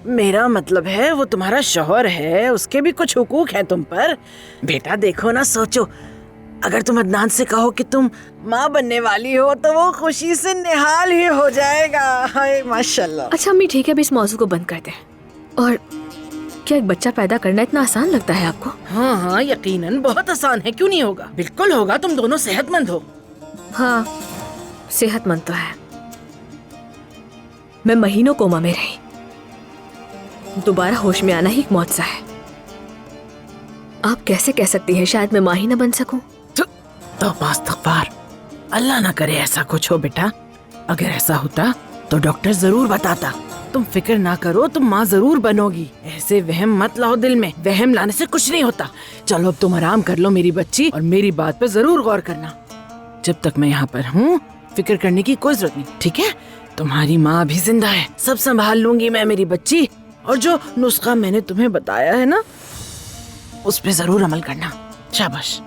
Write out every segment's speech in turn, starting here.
मेरा मतलब है वो तुम्हारा शौहर है, उसके भी कुछ हुकूक हैं तुम पर। बेटा देखो ना, सोचो अगर तुम अदनान से कहो कि तुम माँ बनने वाली हो तो वो खुशी से निहाल ही हो जाएगा। हाय माशाल्लाह। अच्छा अम्मी ठीक है, अभी इस मौजू को बंद कर दें। और क्या एक बच्चा पैदा करना इतना आसान लगता है आपको? हाँ हाँ यकीनन बहुत आसान है, क्यों नहीं होगा, बिल्कुल होगा। तुम दोनों सेहतमंद हो। हाँ सेहतमंद तो है। मैं महीनों कोमा में रही, दोबारा होश में आना ही एक मौत सा है। आप कैसे कह सकती हैं शायद मैं माँ ही न बन सकूं? तो इस्तग़फ़ार, अल्लाह ना करे ऐसा कुछ हो बेटा। अगर ऐसा होता तो डॉक्टर जरूर बताता। तुम फिक्र ना करो, तुम माँ जरूर बनोगी। ऐसे वहम मत लाओ दिल में, वहम लाने से कुछ नहीं होता। चलो अब तुम आराम कर लो मेरी बच्ची, और मेरी बात पे जरूर गौर करना। जब तक मैं यहाँ पर हूँ फिक्र करने की कोई जरूरत नहीं, ठीक है? तुम्हारी माँ अभी जिंदा है, सब संभाल लूंगी मैं मेरी बच्ची। और जो नुस्खा मैंने तुम्हें बताया है ना, उस पे जरूर अमल करना। शाबाश।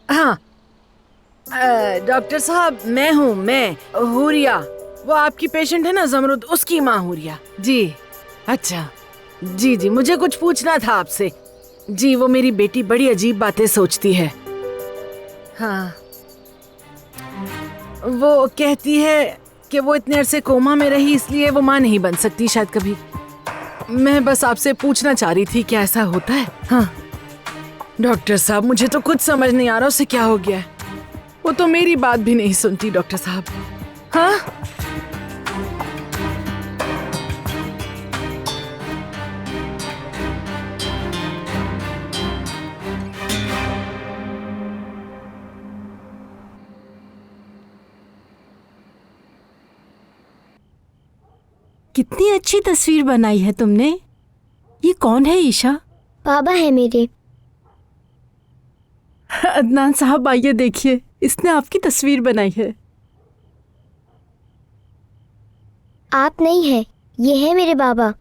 हाँ डॉक्टर साहब, मैं हूँ, मैं हुरिया। वो आपकी पेशेंट है ना जमरुद, उसकी माँ हुरिया जी। अच्छा जी जी, मुझे कुछ पूछना था आपसे। जी वो मेरी बेटी बड़ी अजीब बातें सोचती है। हाँ वो कहती है कि वो इतने अरसे कोमा में रही इसलिए वो माँ नहीं बन सकती शायद कभी। मैं बस आपसे पूछना चाह रही थी कि ऐसा होता है? हाँ डॉक्टर साहब, मुझे तो कुछ समझ नहीं आ रहा उसे क्या हो गया है। वो तो मेरी बात भी नहीं सुनती डॉक्टर साहब। हाँ कितनी अच्छी तस्वीर बनाई है तुमने। ये कौन है ईशा? बाबा है मेरे। अदनान साहब आइए देखिए, इसने आपकी तस्वीर बनाई है। आप नहीं है, ये है मेरे बाबा।